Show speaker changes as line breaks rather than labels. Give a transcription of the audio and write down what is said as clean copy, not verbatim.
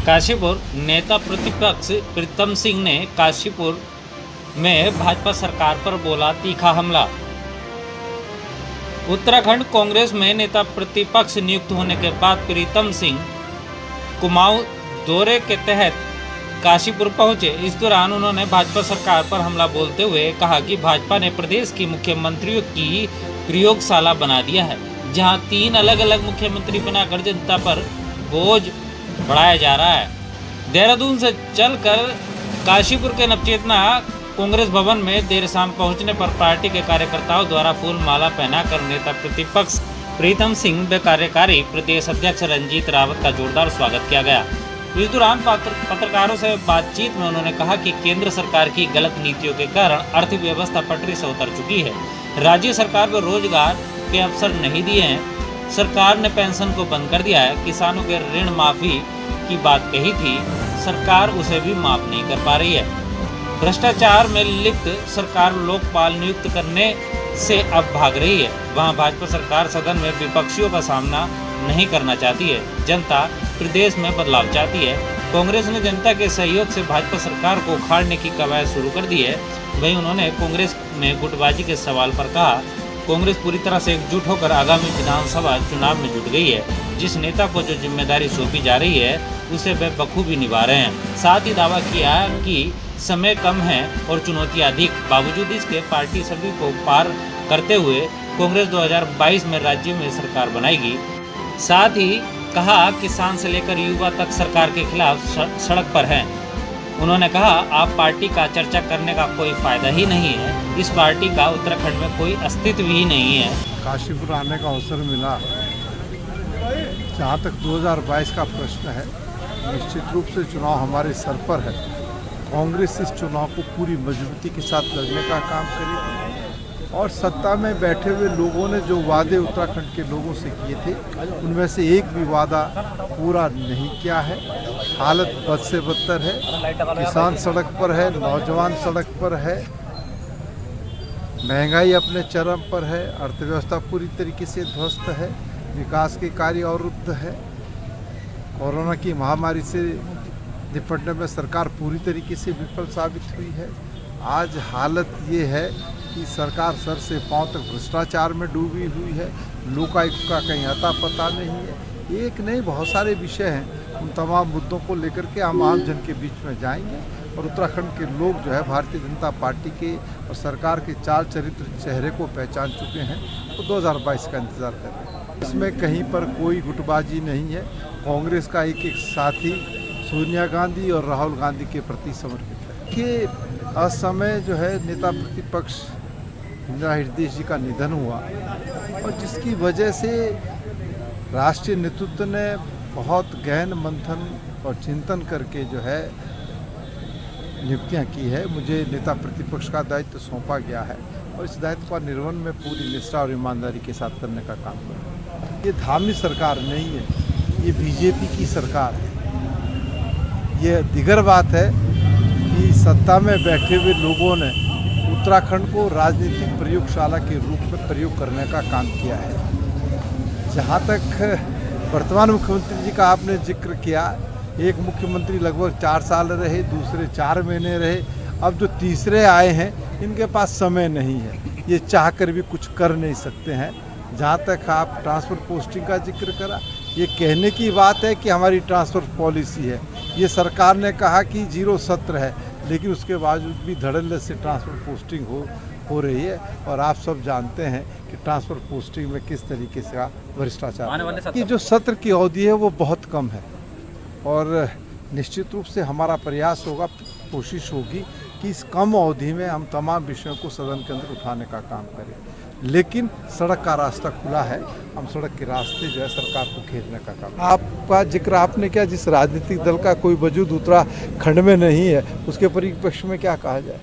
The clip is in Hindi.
काशीपुर नेता प्रतिपक्ष प्रीतम सिंह ने काशीपुर में भाजपा सरकार पर बोला तीखा हमला। उत्तराखंड कांग्रेस में नेता प्रतिपक्ष नियुक्त होने के बाद प्रीतम सिंह कुमाऊं दौरे के तहत काशीपुर पहुंचे। इस दौरान उन्होंने भाजपा सरकार पर हमला बोलते हुए कहा कि भाजपा ने प्रदेश की मुख्यमंत्रियों की प्रयोगशाला बना दिया है, जहां 3 अलग अलग मुख्यमंत्री बनाकर जनता पर बोझ बढ़ाया जा रहा है। देहरादून से चलकर काशीपुर के नवचेतना कांग्रेस भवन में देर शाम पहुंचने पर पार्टी के कार्यकर्ताओं द्वारा फूल माला पहनाकर नेता प्रतिपक्ष प्रीतम सिंह व कार्यकारी प्रदेश अध्यक्ष रंजीत रावत का जोरदार स्वागत किया गया। इस दौरान पत्रकारों से बातचीत में उन्होंने कहा कि केंद्र सरकार की गलत नीतियों के कारण अर्थव्यवस्था पटरी से उतर चुकी है। राज्य सरकार को रोजगार के अवसर नहीं दिए हैं। सरकार ने पेंशन को बंद कर दिया है। किसानों के ऋण माफी की बात कही थी, सरकार उसे भी माफ नहीं कर पा रही है। भ्रष्टाचार में लिप्त सरकार लोकपाल नियुक्त करने से अब भाग रही है। वहां भाजपा सरकार सदन में विपक्षियों का सामना नहीं करना चाहती है। जनता प्रदेश में बदलाव चाहती है। कांग्रेस ने जनता के सहयोग से भाजपा सरकार को उखाड़ने की कवायद शुरू कर दी है। वहीं उन्होंने कांग्रेस में गुटबाजी के सवाल पर कहा, कांग्रेस पूरी तरह से एकजुट होकर आगामी विधानसभा चुनाव में जुट गई है। जिस नेता को जो जिम्मेदारी सौंपी जा रही है उसे वे बखूबी निभा रहे हैं। साथ ही दावा किया कि समय कम है और चुनौतियां अधिक, बावजूद इसके पार्टी सभी को पार करते हुए कांग्रेस 2022 में राज्य में सरकार बनाएगी। साथ ही कहा, किसान से लेकर युवा तक सरकार के खिलाफ सड़क पर हैं। उन्होंने कहा, आप पार्टी का चर्चा करने का कोई फायदा ही नहीं है। इस पार्टी का उत्तराखंड में कोई अस्तित्व ही नहीं है।
काशीपुर आने का अवसर मिला। जहाँ तक 2022 का प्रश्न है, निश्चित रूप से चुनाव हमारे सर पर है। कांग्रेस इस चुनाव को पूरी मजबूती के साथ लड़ने का काम करेगी और सत्ता में बैठे हुए लोगों ने जो वादे उत्तराखंड के लोगों से किए थे, उनमें से एक भी वादा पूरा नहीं किया है। हालत बद से बदतर है। किसान सड़क पर है, नौजवान सड़क पर है, महंगाई अपने चरम पर है, अर्थव्यवस्था पूरी तरीके से ध्वस्त है, विकास के कार्य अवरुद्ध है। कोरोना की महामारी से निपटने में सरकार पूरी तरीके से विफल साबित हुई है। आज हालत ये है कि सरकार सर से पांव तक भ्रष्टाचार में डूबी हुई है। लोकायुक्त का कहीं अता पता नहीं है। एक नहीं, बहुत सारे विषय हैं। उन तमाम मुद्दों को लेकर के हम आम जन के बीच में जाएंगे और उत्तराखंड के लोग जो है भारतीय जनता पार्टी के और सरकार के चाल चरित्र चेहरे को पहचान चुके हैं, तो 2022 का इंतज़ार कर रहे हैं। इसमें कहीं पर कोई गुटबाजी नहीं है। कांग्रेस का एक एक साथी सोनिया गांधी और राहुल गांधी के प्रति समर्पित है कि असमय जो है नेता प्रतिपक्ष इंदिरा हृदय जी का निधन हुआ और जिसकी वजह से राष्ट्रीय नेतृत्व ने बहुत गहन मंथन और चिंतन करके जो है नियुक्तियां की है। मुझे नेता प्रतिपक्ष का दायित्व सौंपा गया है और इस दायित्व का निर्वहन में पूरी निष्ठा और ईमानदारी के साथ करने का काम करूँगा। ये धार्मिक सरकार नहीं है, ये बीजेपी की सरकार है। ये दिगर बात है कि सत्ता में बैठे हुए लोगों ने उत्तराखंड को राजनीतिक प्रयोगशाला के रूप में प्रयोग करने का काम किया है। जहाँ तक वर्तमान मुख्यमंत्री जी का आपने जिक्र किया, एक मुख्यमंत्री लगभग 4 साल रहे, दूसरे 4 महीने रहे, अब जो तीसरे आए हैं इनके पास समय नहीं है। ये चाहकर भी कुछ कर नहीं सकते हैं। जहाँ तक आप ट्रांसफ़र पोस्टिंग का जिक्र करा, ये कहने की बात है कि हमारी ट्रांसफ़र पॉलिसी है। ये सरकार ने कहा कि 0 सत्र है, लेकिन उसके बावजूद भी धड़ल्ले से ट्रांसफ़र पोस्टिंग हो रही है और आप सब जानते हैं कि ट्रांसफ़र पोस्टिंग में किस तरीके से भ्रष्टाचार की जो सत्र की अवधि है वो बहुत कम है। और निश्चित रूप से हमारा प्रयास होगा, कोशिश होगी कि इस कम अवधि में हम तमाम विषयों को सदन के अंदर उठाने का काम करें। लेकिन सड़क का रास्ता खुला है, हम सड़क के रास्ते जो है सरकार को घेरने का काम। आपका जिक्र आपने किया, जिस राजनीतिक दल का कोई वजूद उत्तराखंड में नहीं है, उसके परिप्रेक्ष्य में क्या कहा जाए।